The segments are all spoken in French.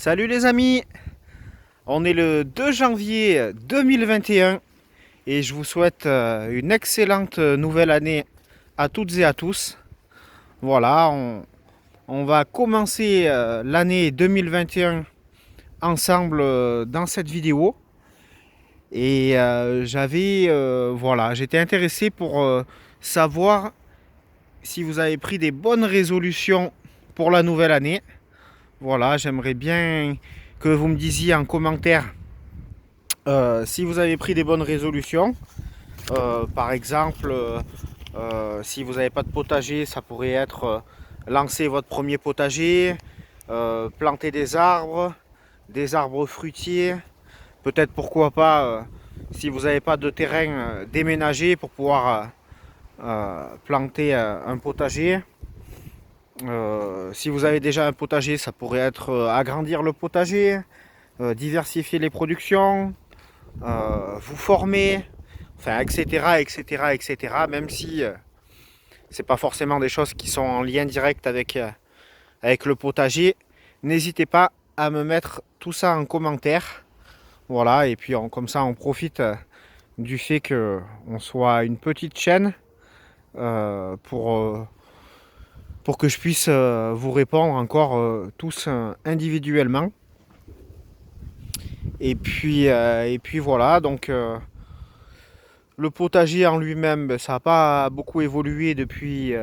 Salut les amis, on est le 2 janvier 2021 et je vous souhaite une excellente nouvelle année à toutes et à tous. Voilà, on va commencer l'année 2021 ensemble dans cette vidéo. Et j'étais intéressé pour savoir si vous avez pris des bonnes résolutions pour la nouvelle année. Voilà, j'aimerais bien que vous me disiez en commentaire si vous avez pris des bonnes résolutions. Par exemple, si vous n'avez pas de potager, ça pourrait être lancer votre premier potager, planter des arbres fruitiers. Peut-être pourquoi pas, si vous n'avez pas de terrain, déménager pour pouvoir planter un potager. Si vous avez déjà un potager, ça pourrait être agrandir le potager, diversifier les productions, vous former, enfin, etc., etc., etc. Même si c'est pas forcément des choses qui sont en lien direct avec le potager, n'hésitez pas à me mettre tout ça en commentaire. Voilà, et puis comme ça, on profite du fait que on soit une petite chaîne pour que je puisse vous répondre encore tous individuellement. Et puis voilà, donc le potager en lui-même, ça n'a pas beaucoup évolué depuis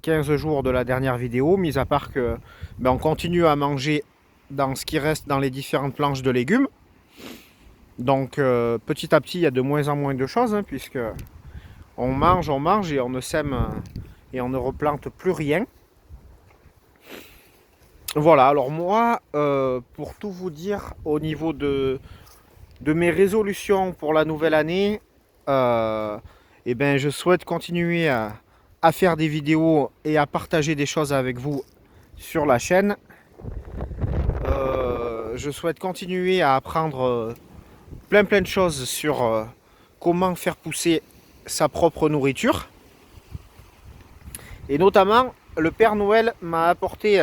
15 jours de la dernière vidéo, mis à part que on continue à manger dans ce qui reste dans les différentes planches de légumes. Donc petit à petit, il y a de moins en moins de choses, hein, puisque on mange et on ne sème et on ne replante plus rien. Voilà, alors moi, pour tout vous dire, au niveau de mes résolutions pour la nouvelle année, je souhaite continuer à faire des vidéos et à partager des choses avec vous sur la chaîne. Je souhaite continuer à apprendre plein de choses sur comment faire pousser sa propre nourriture. Et notamment, le Père Noël m'a apporté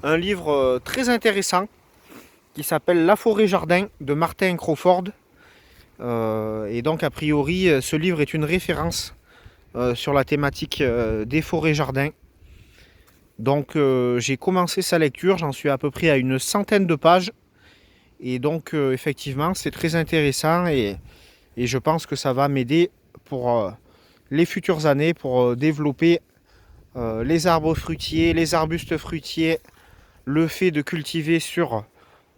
un livre très intéressant qui s'appelle La forêt jardin de Martin Crawford. Et donc a priori ce livre est une référence sur la thématique des forêts jardins. Donc j'ai commencé sa lecture, j'en suis à peu près à une centaine de pages. Et donc effectivement c'est très intéressant et je pense que ça va m'aider pour les futures années pour développer les arbres fruitiers, les arbustes fruitiers, le fait de cultiver sur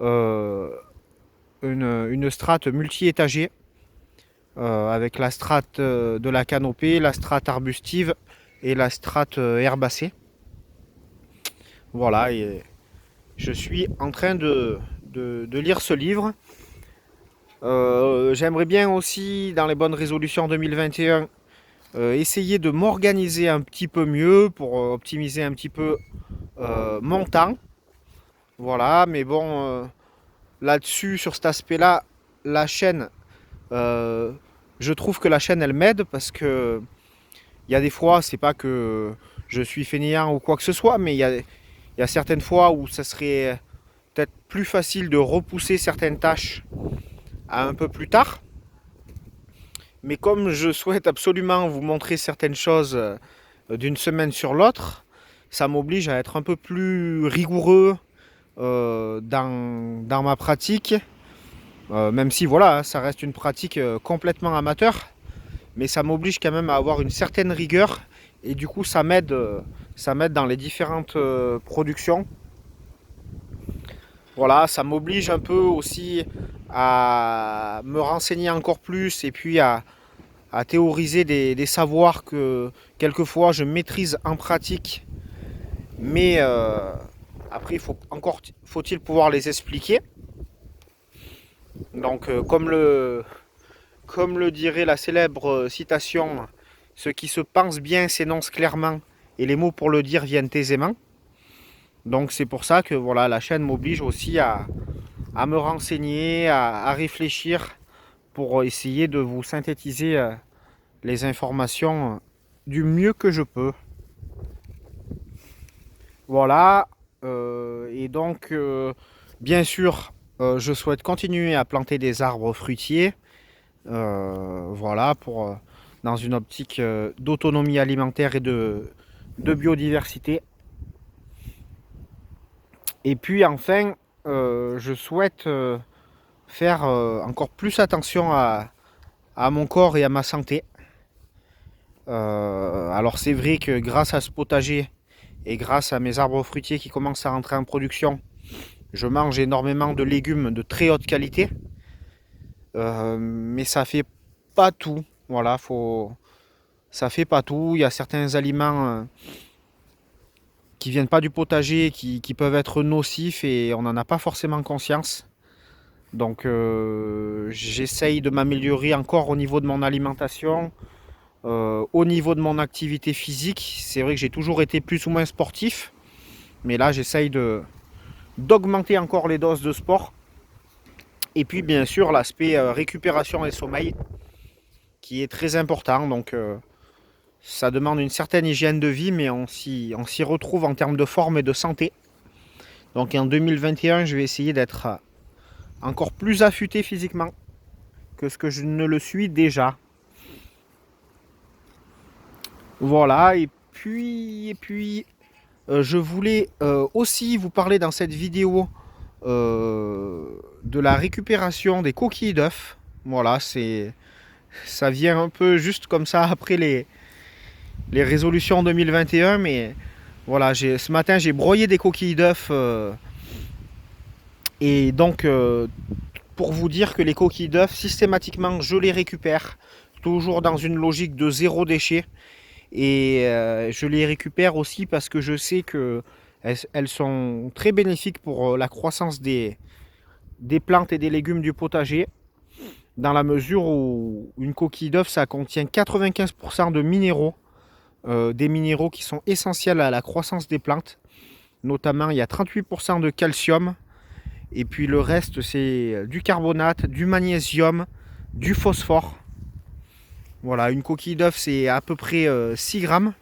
une strate multi-étagée avec la strate de la canopée, la strate arbustive et la strate herbacée. Voilà, et je suis en train de lire ce livre. J'aimerais bien aussi, dans les bonnes résolutions 2021, essayer de m'organiser un petit peu mieux pour optimiser un petit peu mon temps. Voilà, mais bon, là-dessus, sur cet aspect-là, la chaîne, je trouve que la chaîne, elle m'aide parce que il y a des fois, c'est pas que je suis fainéant ou quoi que ce soit, mais il y a certaines fois où ça serait peut-être plus facile de repousser certaines tâches à un peu plus tard. Mais comme je souhaite absolument vous montrer certaines choses d'une semaine sur l'autre, ça m'oblige à être un peu plus rigoureux dans ma pratique. Même si voilà, ça reste une pratique complètement amateur, mais ça m'oblige quand même à avoir une certaine rigueur et du coup ça m'aide dans les différentes productions. Voilà, ça m'oblige un peu aussi à me renseigner encore plus et puis à théoriser des savoirs que quelquefois je maîtrise en pratique, mais après faut-il pouvoir les expliquer. Donc comme le dirait la célèbre citation, ce qui se pense bien s'énonce clairement et les mots pour le dire viennent aisément. Donc c'est pour ça que voilà, la chaîne m'oblige aussi à me renseigner, à réfléchir pour essayer de vous synthétiser les informations du mieux que je peux. Voilà. Et donc Bien sûr, je souhaite continuer à planter des arbres fruitiers. Voilà, dans une optique d'autonomie alimentaire et de biodiversité. Et puis enfin, je souhaite faire encore plus attention à mon corps et à ma santé. Alors c'est vrai que grâce à ce potager et grâce à mes arbres fruitiers qui commencent à rentrer en production, je mange énormément de légumes de très haute qualité. Mais ça fait pas tout. Voilà, ça fait pas tout. Il y a certains aliments qui viennent pas du potager qui peuvent être nocifs et on n'en a pas forcément conscience. Donc j'essaye de m'améliorer encore au niveau de mon alimentation, au niveau de mon activité physique. C'est vrai que j'ai toujours été plus ou moins sportif, mais là j'essaye d'augmenter encore les doses de sport. Et puis bien sûr l'aspect récupération et sommeil qui est très important. Donc ça demande une certaine hygiène de vie, mais on s'y retrouve en termes de forme et de santé. Donc en 2021, je vais essayer d'être encore plus affûté physiquement que ce que je ne le suis déjà. Voilà, et puis je voulais aussi vous parler dans cette vidéo de la récupération des coquilles d'œufs. Voilà, ça vient un peu juste comme ça après les résolutions 2021, mais voilà, ce matin j'ai broyé des coquilles d'œufs et donc pour vous dire que les coquilles d'œufs, systématiquement je les récupère, toujours dans une logique de zéro déchet. Et je les récupère aussi parce que je sais que elles sont très bénéfiques pour la croissance des plantes et des légumes du potager, dans la mesure où une coquille d'œuf, ça contient 95% de minéraux, des minéraux qui sont essentiels à la croissance des plantes. Notamment, il y a 38% de calcium, et puis le reste, c'est du carbonate, du magnésium, du phosphore. Voilà, une coquille d'œuf, c'est à peu près 6 grammes,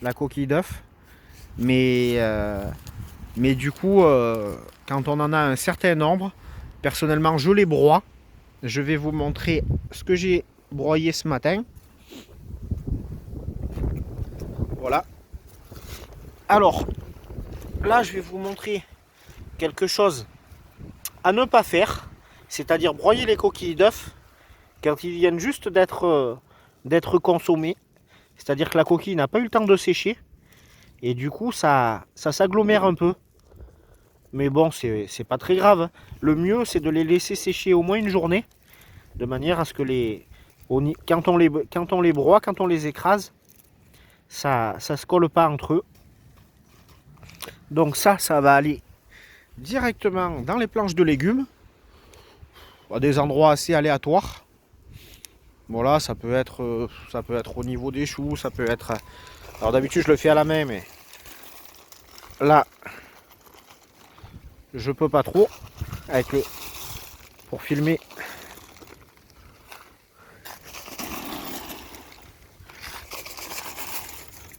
la coquille d'œuf. Mais du coup, quand on en a un certain nombre, personnellement, je les broie. Je vais vous montrer ce que j'ai broyé ce matin. Voilà. Alors, là, je vais vous montrer quelque chose à ne pas faire, c'est-à-dire broyer les coquilles d'œufs quand ils viennent juste d'être consommés. C'est-à-dire que la coquille n'a pas eu le temps de sécher. Et du coup, ça s'agglomère un peu. Mais bon, c'est pas très grave. Le mieux, c'est de les laisser sécher au moins une journée. De manière à ce que quand on les broie, quand on les écrase, ça se colle pas entre eux. Donc ça va aller directement dans les planches de légumes. À des endroits assez aléatoires. Voilà, ça peut être au niveau des choux, ça peut être... Alors d'habitude, je le fais à la main, mais... Là, je peux pas trop pour filmer.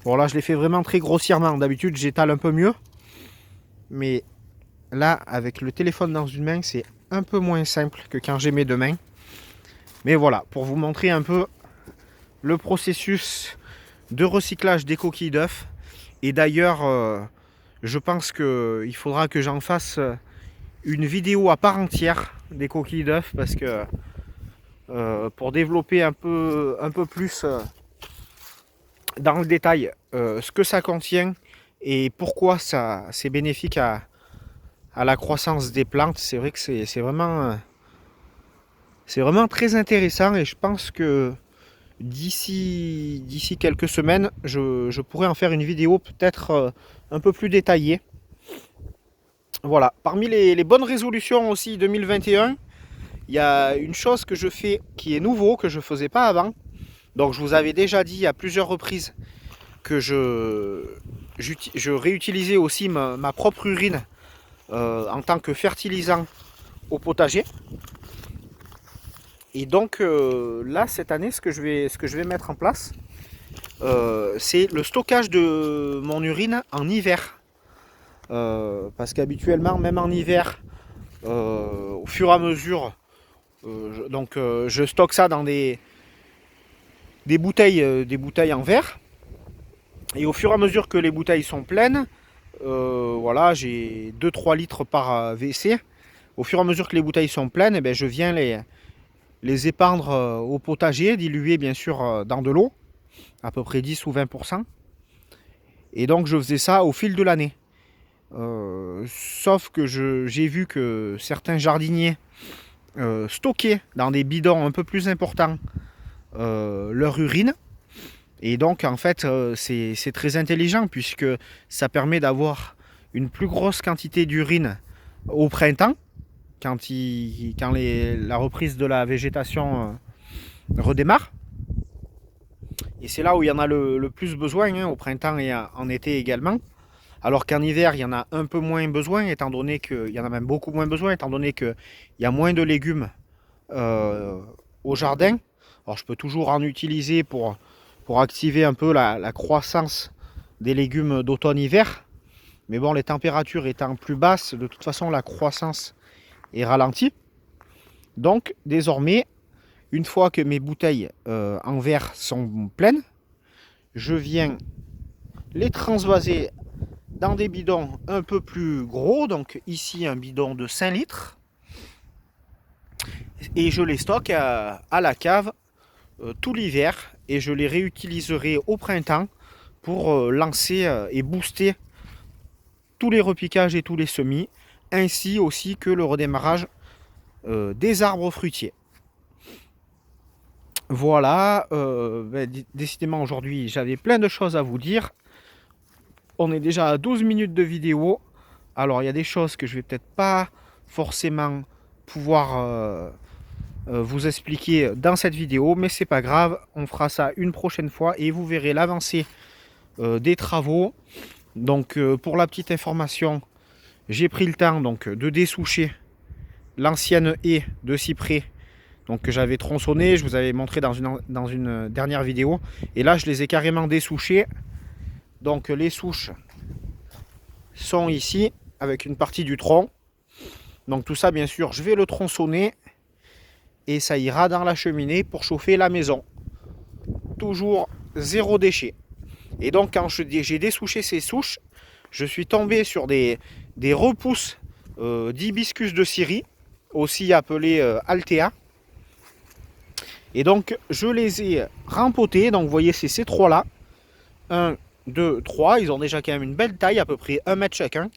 Bon là je l'ai fait vraiment très grossièrement. D'habitude j'étale un peu mieux. Mais là avec le téléphone dans une main c'est un peu moins simple que quand j'ai mes deux mains. Mais voilà, pour vous montrer un peu le processus de recyclage des coquilles d'œufs. Et d'ailleurs je pense qu'il faudra que j'en fasse une vidéo à part entière des coquilles d'œufs parce que pour développer un peu plus dans le détail ce que ça contient et pourquoi c'est bénéfique à la croissance des plantes. C'est vrai que c'est vraiment très intéressant et je pense que d'ici quelques semaines, je pourrais en faire une vidéo peut-être un peu plus détaillée. Voilà, parmi les bonnes résolutions aussi 2021, il y a une chose que je fais qui est nouveau, que je ne faisais pas avant. Donc je vous avais déjà dit à plusieurs reprises que je réutilisais aussi ma propre urine en tant que fertilisant au potager. Et donc là cette année ce que je vais mettre en place c'est le stockage de mon urine en hiver. Parce qu'habituellement même en hiver au fur et à mesure. Je stocke ça dans des bouteilles en verre. Et au fur et à mesure que les bouteilles sont pleines, voilà, j'ai 2-3 litres par WC. Au fur et à mesure que les bouteilles sont pleines, eh ben, je viens les épandre au potager, diluer bien sûr dans de l'eau, à peu près 10 ou 20%. Et donc je faisais ça au fil de l'année. Sauf que j'ai vu que certains jardiniers stockaient dans des bidons un peu plus importants leur urine. Et donc en fait c'est très intelligent puisque ça permet d'avoir une plus grosse quantité d'urine au printemps, quand la reprise de la végétation redémarre. Et c'est là où il y en a le plus besoin, hein, au printemps et en été également. Alors qu'en hiver, il y en a un peu moins besoin, étant donné qu'il y en a même beaucoup moins besoin, étant donné qu'il y a moins de légumes au jardin. Alors je peux toujours en utiliser pour activer un peu la croissance des légumes d'automne-hiver. Mais bon, les températures étant plus basses, de toute façon, la croissance est ralentie. Donc, désormais, une fois que mes bouteilles en verre sont pleines, je viens les transvaser dans des bidons un peu plus gros. Donc ici, un bidon de 5 litres. Et je les stocke à la cave tout l'hiver. Et je les réutiliserai au printemps pour lancer et booster tous les repiquages et tous les semis, ainsi aussi que le redémarrage des arbres fruitiers. Voilà, décidément aujourd'hui j'avais plein de choses à vous dire. On est déjà à 12 minutes de vidéo. Alors il y a des choses que je vais peut-être pas forcément pouvoir vous expliquer dans cette vidéo, mais c'est pas grave, on fera ça une prochaine fois et vous verrez l'avancée des travaux. Donc pour la petite information, j'ai pris le temps donc de dessoucher l'ancienne haie de cyprès donc que j'avais tronçonné, je vous avais montré dans une dernière vidéo. Et là je les ai carrément dessouchés. Donc les souches sont ici avec une partie du tronc. Donc tout ça bien sûr je vais le tronçonner et ça ira dans la cheminée pour chauffer la maison. Toujours zéro déchet. Et donc quand j'ai dessouché ces souches, je suis tombé sur des repousses d'hibiscus de Syrie, aussi appelés Altea. Et donc je les ai rempotés. Donc vous voyez c'est ces trois là. 1, 2, 3. Ils ont déjà quand même une belle taille, à peu près 1 mètre chacun.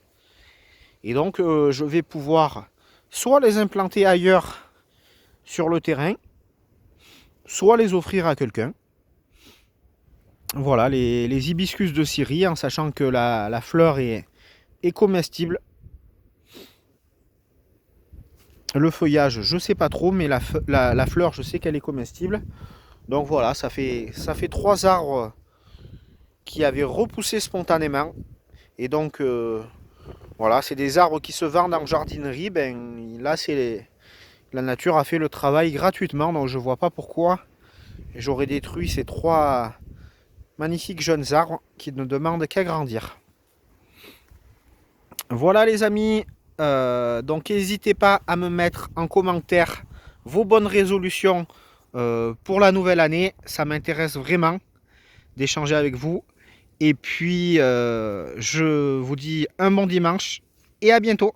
Et donc je vais pouvoir soit les implanter ailleurs sur le terrain, soit les offrir à quelqu'un. Voilà les hibiscus de Syrie, en sachant que la fleur est comestible. Le feuillage, je sais pas trop, mais la fleur, je sais qu'elle est comestible. Donc voilà, ça fait 3 arbres qui avaient repoussé spontanément. Et donc voilà, c'est des arbres qui se vendent en jardinerie. Ben là, la nature a fait le travail gratuitement, donc je vois pas pourquoi j'aurais détruit ces 3 magnifiques jeunes arbres qui ne demandent qu'à grandir. Voilà les amis, donc n'hésitez pas à me mettre en commentaire vos bonnes résolutions pour la nouvelle année. Ça m'intéresse vraiment d'échanger avec vous. Et puis je vous dis un bon dimanche et à bientôt.